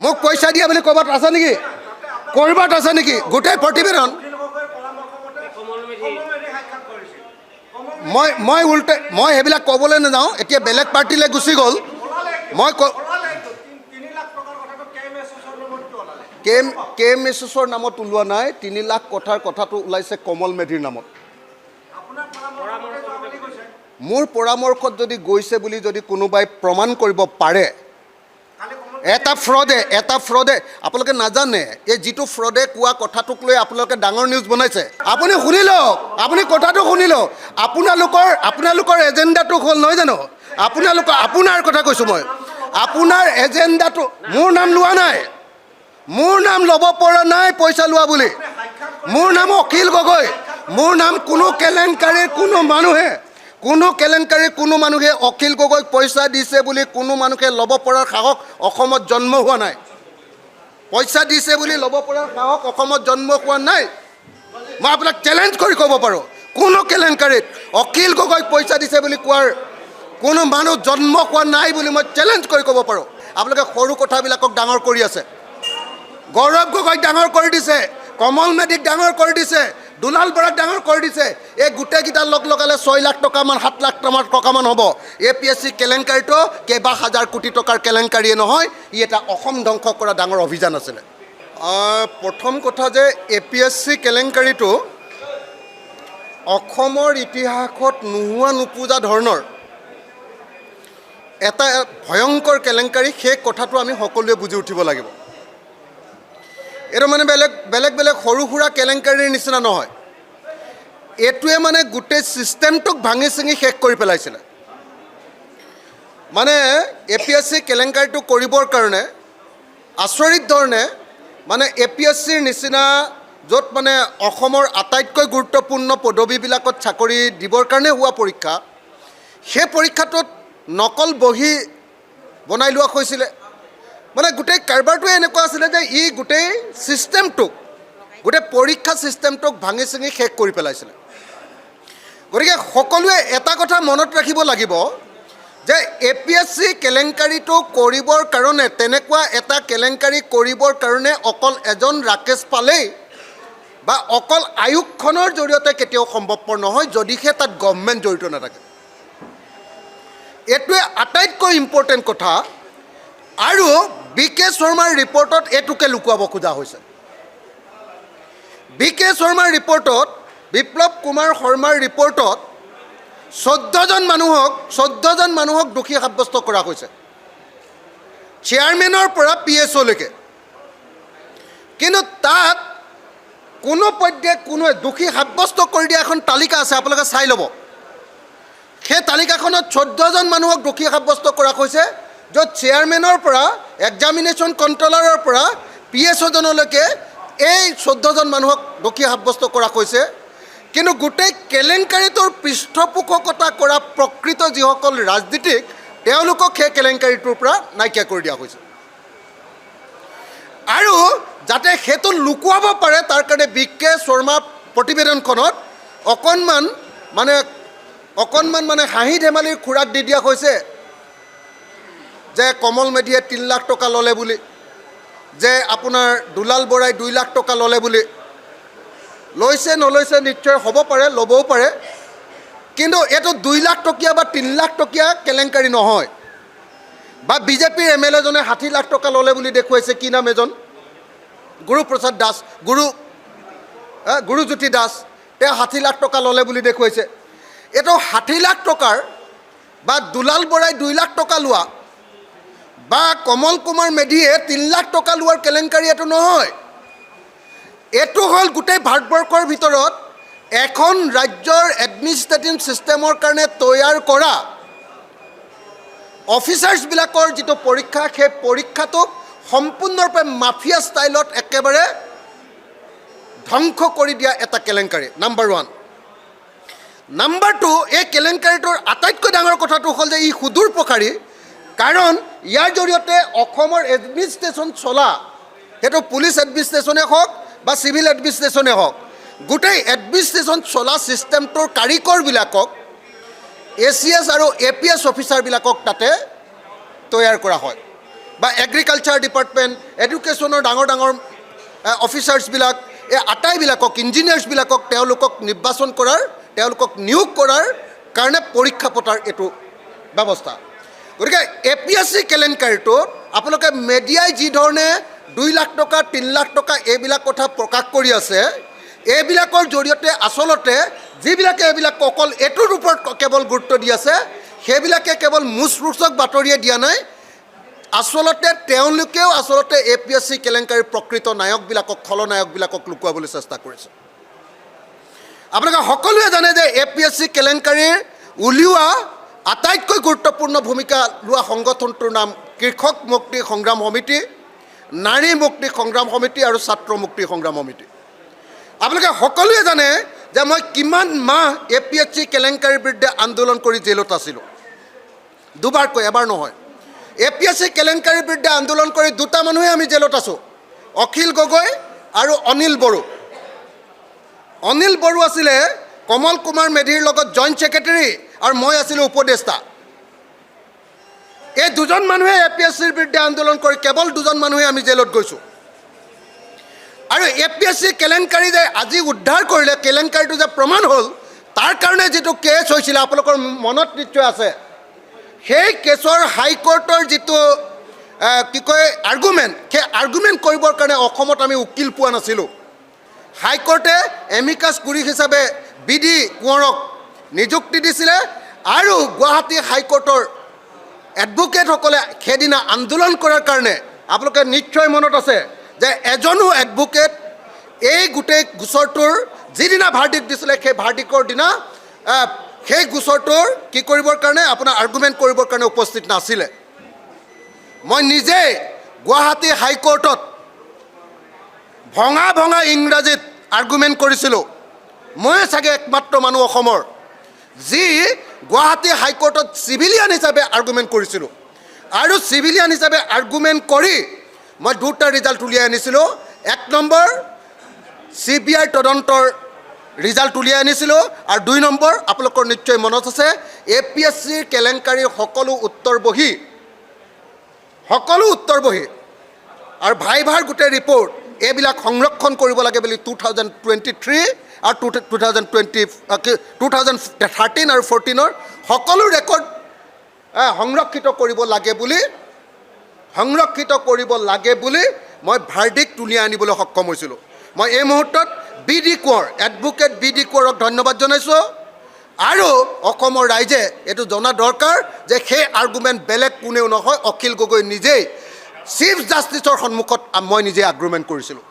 মোক পইচা দিয়া বুলি ক'ৰবাত আছে নেকি? ক'ৰবাত আছে নেকি? গোটেই প্ৰতিবেদন মই সেইবিলাক ক'বলৈ নাযাওঁ। এতিয়া বেলেগ পাৰ্টিলৈ গুচি গ'ল। মই কে মেছৰ নামত ওলোৱা নাই। 3 লাখ কথাৰ কথাটো ওলাইছে কমল মেধিৰ নামত। মোৰ পৰামৰ্শত যদি গৈছে বুলি যদি কোনোবাই প্ৰমাণ কৰিব পাৰে, এটা ফ্ৰডে আপোনালোকে নাজানে। এই যিটো ফ্ৰডে কোৱা কথাটোক লৈ আপোনালোকে ডাঙৰ নিউজ বনাইছে। আপুনি শুনি লওক, আপুনি কথাটো শুনি লওক। আপোনালোকৰ এজেণ্ডাটো হ'ল নহয় জানো? আপোনাৰ কথা কৈছোঁ মই। আপোনাৰ এজেণ্ডাটো মোৰ নাম লোৱা নাই, মোৰ নাম ল'ব পৰা নাই পইচা লোৱা বুলি। মোৰ নাম অখিল গগৈ। মোৰ নাম কোনো কেলেংকাৰীৰ কোনো মানুহে অখিল গগৈক পইচা দিছে বুলি কোনো মানুহে ল'ব পৰাৰ সাহস অসমত জন্ম হোৱা নাই। পইচা দিছে বুলি ল'ব পৰাৰ সাহস অসমত জন্ম হোৱা নাই। মই আপোনাক চেলেঞ্জ কৰি ক'ব পাৰোঁ, কোনো কেলেংকাৰীত অখিল গগৈক পইচা দিছে বুলি কোৱাৰ কোনো মানুহ জন্ম হোৱা নাই বুলি মই চেলেঞ্জ কৰি ক'ব পাৰোঁ। আপোনালোকে সৰু কথাবিলাকক ডাঙৰ কৰি আছে। গৌৰৱ গগৈক ডাঙৰ কৰি দিছে, কমল মেধিক ডাঙৰ কৰি দিছে, দুলাল বৰাক ডাঙৰ কৰি দিছে। এই গোটেইকেইটা লগালে 6 লাখ টকামান 7 লাখ টকামান হ'ব। APSC কেলেংকাৰীটো কেইবা হাজাৰ কোটি টকাৰ কেলেংকাৰীয়ে নহয়, ই এটা অসম ধ্বংস কৰা ডাঙৰ অভিযান আছিলে। প্ৰথম কথা যে APSC কেলেংকাৰীটো অসমৰ ইতিহাসত নোহোৱা নোপোজা ধৰণৰ এটা ভয়ংকৰ কেলেংকাৰী। সেই কথাটো আমি সকলোৱে বুজি উঠিব লাগিব। এইটো মানে বেলেগ সৰু সুৰা কেলেংকাৰীৰ নিচিনা নহয়। এইটোৱে মানে গোটেই ছিষ্টেমটোক ভাঙি চিঙি শেষ কৰি পেলাইছিলে। মানে APSC কেলেংকাৰীটো কৰিবৰ কাৰণে আচৰিত ধৰণে মানে APSCৰ নিচিনা য'ত মানে অসমৰ আটাইতকৈ গুৰুত্বপূৰ্ণ পদবীবিলাকত চাকৰি দিবৰ কাৰণে হোৱা পৰীক্ষা, সেই পৰীক্ষাটোত নকল বহি বনাই লোৱা হৈছিলে। মানে গোটেই কাৰবাৰটোৱে এনেকুৱা আছিলে যে ই গোটেই ছিষ্টেমটোক, গোটেই পৰীক্ষা ছিষ্টেমটোক ভাঙি চিঙি শেষ কৰি পেলাইছিলে। গতিকে সকলোৱে এটা কথা মনত ৰাখিব লাগিব যে APSC কেলেংকাৰীটো কৰিবৰ কাৰণে, তেনেকুৱা এটা কেলেংকাৰী কৰিবৰ কাৰণে অকল এজন ৰাকেশ পালেই বা অকল আয়োগখনৰ জৰিয়তে কেতিয়াও সম্ভৱপৰ নহয়, যদিহে তাত গভৰ্ণমেণ্ট জড়িত নাথাকে। এইটোৱে আটাইতকৈ ইম্পৰ্টেণ্ট কথা। আৰু BK শৰ্মাৰ ৰিপৰ্টত এইটোকে লুকুৱাব খোজা হৈছে। BK শৰ্মাৰ ৰিপৰ্টত, বিপ্লৱ কুমাৰ শৰ্মাৰ ৰিপৰ্টত 14জন মানুহক দোষী সাব্যস্ত কৰা হৈছে, চেয়াৰমেনৰ পৰা PSOলৈকে। কিন্তু তাত কোনোৱে দোষী সাব্যস্ত কৰি দিয়া এখন তালিকা আছে, আপোনালোকে চাই ল'ব। সেই তালিকাখনত 14জন মানুহক দোষী সাব্যস্ত কৰা হৈছে, য'ত চেয়াৰমেনৰ পৰা এক্সামিনেশ্যন কণ্ট্ৰলাৰৰ পৰা PSOজনলৈকে এই 14জন মানুহক দোষী সাব্যস্ত কৰা হৈছে। কিন্তু গোটেই কেলেংকাৰীটোৰ পৃষ্ঠপোষকতা কৰা প্ৰকৃত যিসকল ৰাজনীতিক, তেওঁলোকক সেই কেলেংকাৰীটোৰ পৰা নাইকিয়া কৰি দিয়া হৈছে। আৰু যাতে সেইটো লুকুৱাব পাৰে তাৰ কাৰণে BK শৰ্মা প্ৰতিবেদনখনত অকণমান মানে হাঁহি ধেমালিৰ খোৰাক দি দিয়া হৈছে যে কমল মেধিয়ে 3 লাখ টকা ল'লে বুলি, যে আপোনাৰ দুলাল বৰাই 2 লাখ টকা ল'লে বুলি। লৈছে নলৈছে নিশ্চয় হ'ব পাৰে, ল'বও পাৰে। কিন্তু এইটো 2 লাখ টকীয়া বা 3 লাখ টকীয়া কেলেংকাৰী নহয়। বা BJPৰ MLAজনে 60 লাখ টকা ল'লে বুলি দেখুৱাইছে। কি নাম এজন? গুৰুপ্ৰসাদ দাস, গুৰুজ্যোতি দাস। তেওঁ 60 লাখ টকা ল'লে বুলি দেখুৱাইছে। এইটো 60 লাখ টকাৰ বা দুলাল বৰাই 2 লাখ টকা লোৱা বা কমল কুমাৰ মেধিয়ে 3 লাখ টকা লোৱাৰ কেলেংকাৰী এইটো নহয়। এইটো হ'ল গোটেই ভাৰতবৰ্ষৰ ভিতৰত এখন ৰাজ্যৰ এডমিনিষ্ট্ৰেটিভ ছিষ্টেমৰ কাৰণে তৈয়াৰ কৰা অফিচাৰ্ছবিলাকৰ যিটো পৰীক্ষা, সেই পৰীক্ষাটোক সম্পূৰ্ণৰূপে মাফিয়া ষ্টাইলত একেবাৰে ধ্বংস কৰি দিয়া এটা কেলেংকাৰী। নাম্বাৰ 1। নাম্বাৰ 2, এই কেলেংকাৰীটোৰ আটাইতকৈ ডাঙৰ কথাটো হ'ল যে ই সুদূৰ প্ৰসাৰী। কাৰণ ইয়াৰ জৰিয়তে অসমৰ এডমিনিষ্ট্ৰেশ্যন চলা, সেইটো পুলিচ এডমিনিষ্ট্ৰেশ্যনে হওক বা চিভিল এডমিনিষ্ট্ৰেশ্যনে হওক, গোটেই এডমিনিষ্ট্ৰেশ্যন চলা ছিষ্টেমটোৰ কাৰিকৰবিলাকক ACS আৰু APS অফিচাৰবিলাকক তাতে তৈয়াৰ কৰা হয়। বা এগ্ৰিকালচাৰ ডিপাৰ্টমেণ্ট এডুকেশ্যনৰ ডাঙৰ ডাঙৰ অফিচাৰ্ছবিলাক এই আটাইবিলাকক ইঞ্জিনিয়াৰ্ছবিলাকক তেওঁলোকক নিৰ্বাচন কৰাৰ তেওঁলোকক নিয়োগ কৰাৰ কাৰণে পৰীক্ষা পতাৰ এইটো ব্যৱস্থা গতিকে APSC কেলেংকাৰীটোত আপোনালোকে মেডিয়াই যি ধৰণে 2 লাখ টকা 3 লাখ টকা এইবিলাক কথা প্ৰকাশ কৰি আছে এইবিলাকৰ জৰিয়তে আচলতে যিবিলাকে এইবিলাক অকল এইটোৰ ওপৰত কেৱল গুৰুত্ব দি আছে সেইবিলাকে কেৱল মুচৰুচক বাতৰিয়ে দিয়া নাই আচলতে তেওঁলোকেও আচলতে APSC কেলেংকাৰীৰ প্ৰকৃত নায়কবিলাকক খলনায়কবিলাকক লুকুৱাবলৈ চেষ্টা কৰিছে আপোনালোকে সকলোৱে জানে যে APSC কেলেংকাৰীৰ উলিওৱা আটাইতকৈ গুৰুত্বপূৰ্ণ ভূমিকা লোৱা সংগঠনটোৰ নাম কৃষক মুক্তি সংগ্ৰাম সমিতি নাৰী মুক্তি সংগ্ৰাম সমিতি আৰু ছাত্ৰ মুক্তি সংগ্ৰাম সমিতি আপোনালোকে সকলোৱে জানে যে মই কিমান মাহ APSC কেলেংকাৰীৰ বিৰুদ্ধে আন্দোলন কৰি জেলত আছিলোঁ দুবাৰকৈ এবাৰ নহয় APSC কেলেংকাৰীৰ বিৰুদ্ধে আন্দোলন কৰি দুটা মানুহে আমি জেলত আছোঁ অখিল গগৈ আৰু অনিল বড়ো আছিলে কমল কুমাৰ মেধিৰ লগত জইণ্ট ছেক্ৰেটাৰী আৰু মই আছিলোঁ উপদেষ্টা এই দুজন মানুহে APSCৰ বিৰুদ্ধে আন্দোলন কৰি কেৱল দুজন মানুহে আমি জেলত গৈছোঁ আৰু APSC কেলেংকাৰী যে আজি উদ্ধাৰ কৰিলে কেলেংকাৰীটো যে প্ৰমাণ হ'ল তাৰ কাৰণে যিটো কেছ হৈছিলে আপোনালোকৰ মনত নিশ্চয় আছে সেই কেছৰ হাইকোৰ্টৰ যিটো কি কয় আৰ্গুমেণ্ট সেই আৰ্গুমেণ্ট কৰিবৰ কাৰণে অসমত আমি উকিল পোৱা নাছিলোঁ হাইকোৰ্টে এমিকাছ কুৰি হিচাপে BD কোঁৱৰক নিযুক্তি দিছিলে আৰু গুৱাহাটী হাইকোৰ্টৰ এডভোকেটসকলে সেইদিনা আন্দোলন কৰাৰ কাৰণে আপোনালোকে নিশ্চয় মনত আছে যে এজনো এডভোকেট এই গোটেই গোচৰটোৰ যিদিনা ভাৰ্ডিক্ট দিছিলে সেই ভাৰ্ডিক্টৰ দিনা সেই গোচৰটোৰ কি কৰিবৰ কাৰণে আপোনাৰ আৰ্গুমেণ্ট কৰিবৰ কাৰণে উপস্থিত নাছিলে মই নিজে গুৱাহাটী হাইকোৰ্টত ভঙা ইংৰাজীত আৰ্গুমেণ্ট কৰিছিলোঁ মই চাগে একমাত্ৰ মানুহ অসমৰ যি গুৱাহাটী হাইকোৰ্টত চিভিলিয়ান হিচাপে আৰ্গুমেণ্ট কৰিছিলোঁ আৰু চিভিলিয়ান হিচাপে আৰ্গুমেণ্ট কৰি মই দুটা ৰিজাল্ট উলিয়াই আনিছিলোঁ 1 নম্বৰ CBI তদন্তৰ ৰিজাল্ট উলিয়াই আনিছিলোঁ আৰু 2 নম্বৰ আপোনালোকৰ নিশ্চয় মনত আছে APSCৰ কেলেংকাৰীৰ সকলো উত্তৰ বহি আৰু ভাইভাৰ গোটেই ৰিপৰ্ট এইবিলাক সংৰক্ষণ কৰিব লাগে বুলি 2023 আৰু 2013 আৰু 14 সকলো ৰেকৰ্ড সংৰক্ষিত কৰিব লাগে বুলি মই ভাৰ্ডিক্ট উলিয়াই আনিবলৈ সক্ষম হৈছিলোঁ মই এই মুহূৰ্তত BD কোঁৱৰ এডভোকেট BD কোঁৱৰক ধন্যবাদ জনাইছোঁ আৰু অসমৰ ৰাইজে এইটো জনা দৰকাৰ যে সেই আৰ্গুমেণ্ট বেলেগ কোনেও নহয় অখিল গগৈ নিজেই চিফ জাষ্টিছৰ সন্মুখত মই নিজে আৰ্গুমেণ্ট কৰিছিলোঁ